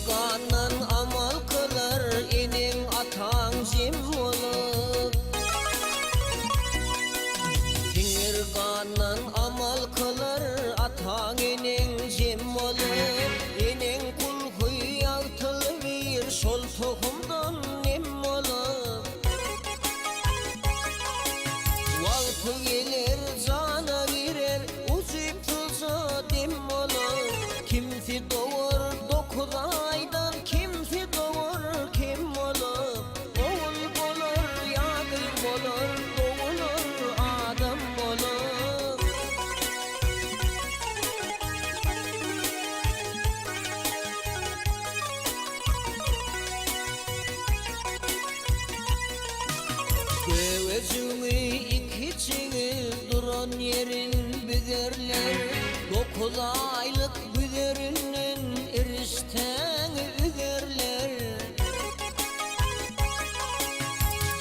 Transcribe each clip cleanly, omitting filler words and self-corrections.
Dinirganan amal kılar enin atan jim olup. Dinirganan amal kılar atan enin jim olup. Enin kul huyatıl bir şol tohumdan nem olup. Vakti gelir cana girer ucip tuza dem olur. Kimsi doğur 9 aydan kimsi doğur kim olur. Oğul olur yağır olur doğulur adam olur. Göğüzümü iki çiğir duran yerin büderler. 9 aylık büderinin erişten üderler.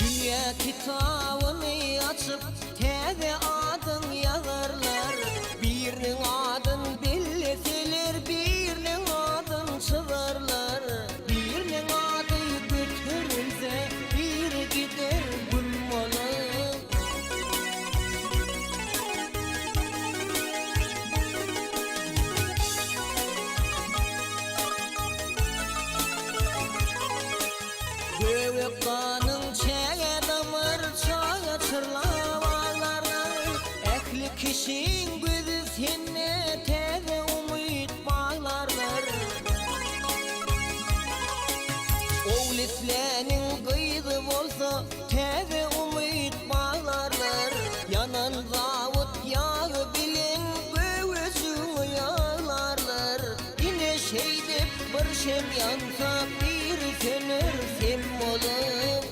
Dünya kitabını açıp tede adın yazarlar. Birinin adın belleseler birinin adın çıkarlar. Birinin adı götürülse bir gider bulmalı. Göğe kanın çeğe damır çağa çırlavalar. Ehli kişinin gözü senne teze umut bağlarlar. Oğlitlenin kıydı bolsa teze umut bağlarlar. Yanan zavut yağı bilin göğüzünü yağlarlar. Yine şeydip bir şem yansa bir söner sem olur.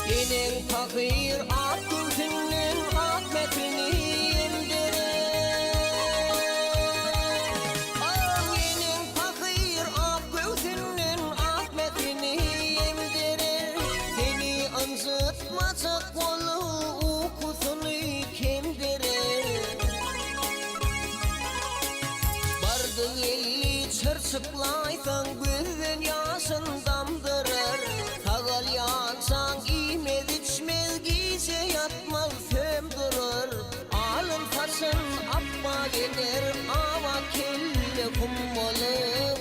Enin fakir ak gözünün akmetini yemdirir. Enin fakir ak gözünün akmetini yemdirir. Seni anzıtmacak kolu ukusunu kemdirir. Bardı elli çırçıklaysan gözün yaşın damdırır. Sağal yansan imez içmez giyse yatmaz sömdürür. Alın saçın apma gelir ama kelle kum olur.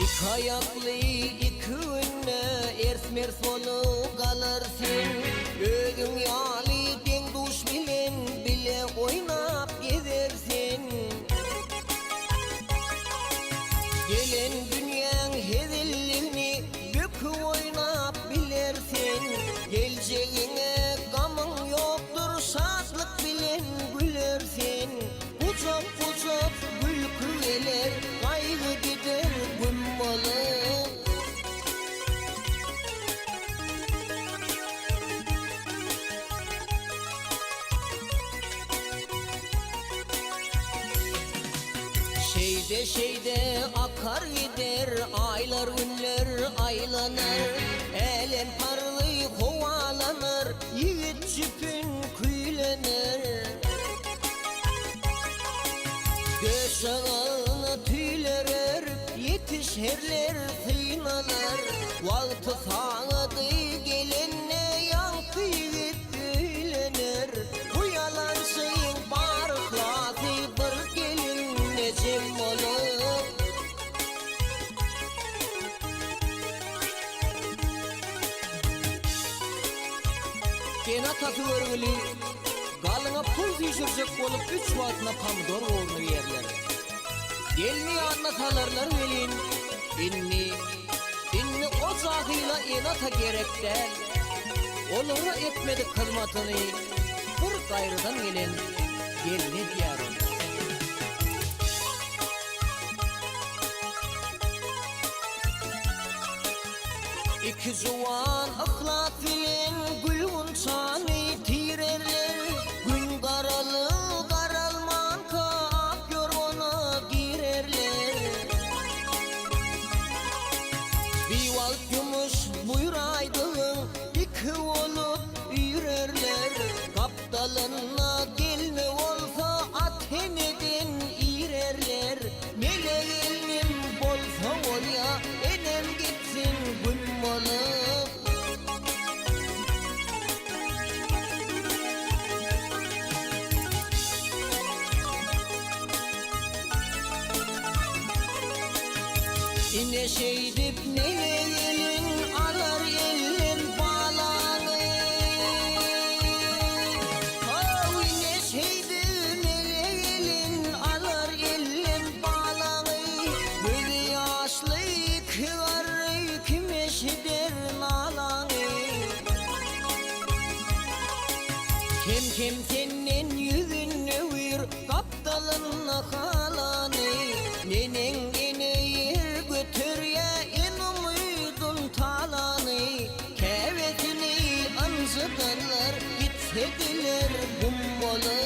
İki ayaklı iki ünlü ers mers olup kalırsın. Ögün yali den duş bilen bile oynap gezersin. Gelen dünyanın hedillerini bükü oynap bilersin. Geleceğine gamın yoktur şadlık bilen gülersin. Uçap uçap gülkü gelir kaygı gider gümmalı. Şeyde akar gider aylar günler aylanır. Elem parlı kovalanır yiğit cüpün küylenir. Göz ağına tüyler erip yetişherler sıynalar. Vakti sağladı gelinne yankı yiğit büylenir. Bu yalan şeyin barıklası bir gelin necim olur. Kena tatı örgülü galına pul düşürecek olup 3 vaatına pamdor oğlunu yerler. Gelini anlatalarlar velin inni o zahıyla inata gerekler. Onlara etmedi kızmatını bir gayrıdan gelen gelini diyarım. İki zuvan aklat bilen gülün çanı tirerler. Gün karalı İne şeydip neye gelin alar elin bağlanı. İne şeydip neye gelin alar elin bağlanı. Böyle yaşlı iki var kim eşidir nalanı. Kim senin yüzünü vir kaptalınla kalanı. Nenen yine yer götür ya en umudun talanı. Kevetini anzıdarlar gitsediler bumbalı.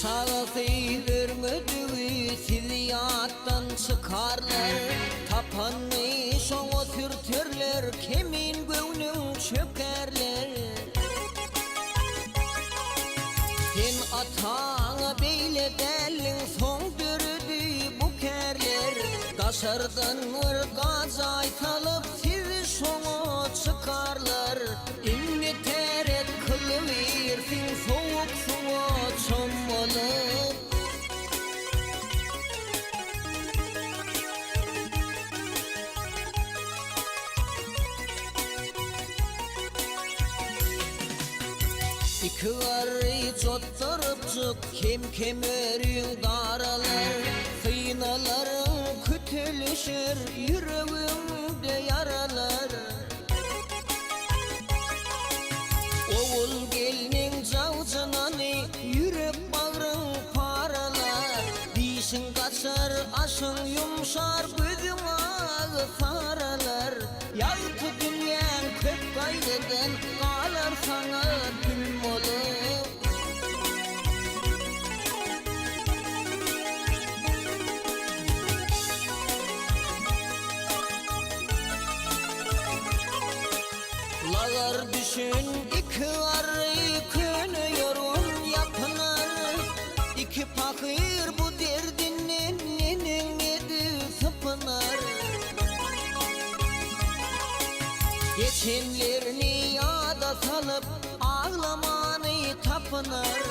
Sağlığı vermediği siliyattan çıkarlar. Tapanı şoğu sürtürler, kemin göğnün çökerler. Sen atağına beyle delin son dürüdü bu kerler. Kaşardan ırgaz aytalıp sizi şoğu çıkarlar. İnni teret kılıversin soğuk suğa çommalıp. İki varı çotturupcuk kim örüğün daralar. Kıynaların kütülüşür yüreğimde yaralar. Oğul gelinin cavcınanı yürek bağrın paralar. Dişin kaçar aşın yumşar gözün ağı saralar. Yaltı dünyan kök kaygıdan kalar sana gün olup. Lağar düşün iki arı könüyorum yapınar. İki fakir bu derdinin nenen edi sıpınar. Geçenlerini yada salıp ağlamanı tapınar.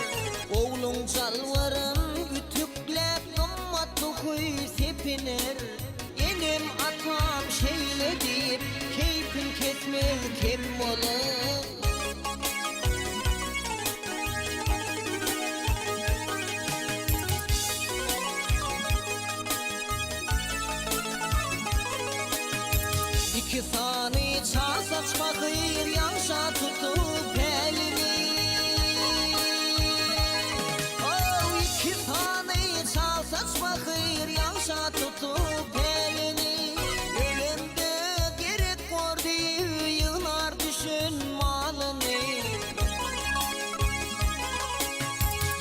Oğlun calvarın ütüklep kımmatlı huy sepiner. Yenim atam şeyle deyip keyfin kesmez kim olur. İki sani çağ saçma kıyır yanşa tutup elini. İki sani çağ saçma kıyır yanşa tutup elini. Ölümde gerek var diye yığınar düşün malını.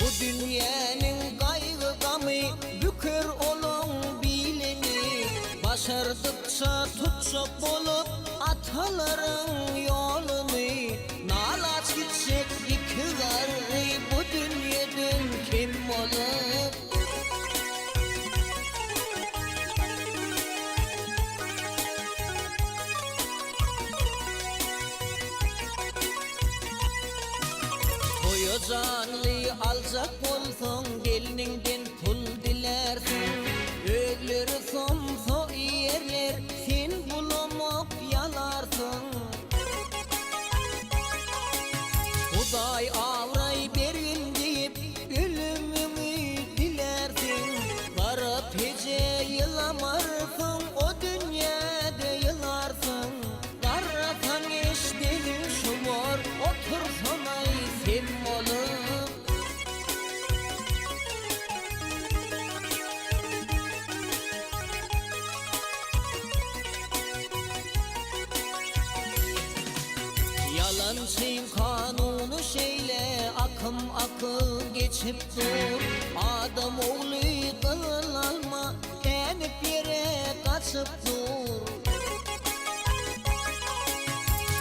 Bu dünyanın kaygı gamı bükür olun bilini. Başardıkça tutsak bulup ataların yolunu. Nalaç gitsek iki garı bu dünyadan kim olup. Koyu canlı alacak olsun gelininden pul dilersin. Ölür somso yerler sen bulamak yalarsın. Huday avray berin deyip ölümümü dilersin. Varıp hece yılamarsın o dünyada yılarsın. Karatan eşdeğin şu var otursan ay sen olup. Yalancıyım kanunu şeyle akım akıl geçip dur. Adam oğlu kıl alma kenip yere kaçıp dur.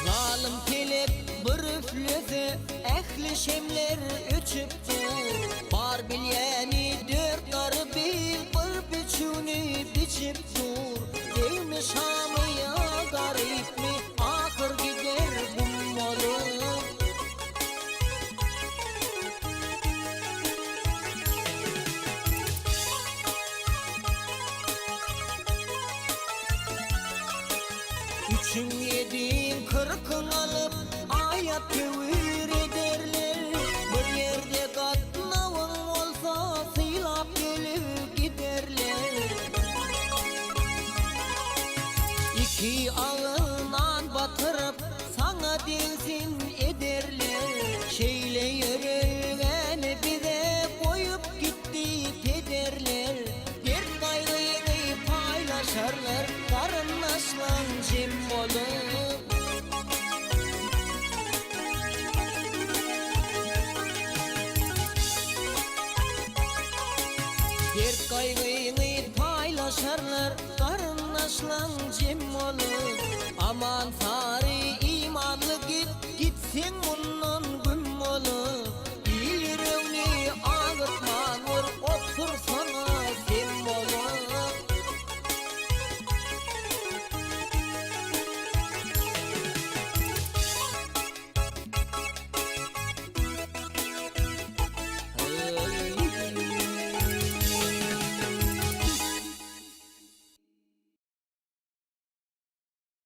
Zalim telep bir üflese ehli şemler öçüp dur. Var bilyeni dört karı bil bir biçuni biçip dur. Değil mi Şam'ı ya garip mi ahır gider Üçün yedin kırkın alıp ayat tevhir ederler. Bir yerde katnavın olsa silap gelip giderler. İki ağından batırıp sana denzin ederler. Şeyle yörelgen bize koyup gitti pederler. Dert kaygıyı paylaşarlar, karınlaşlan cem olup. Dert kaygıyı paylaşarlar, karınlaşlan cem olup. Aman fari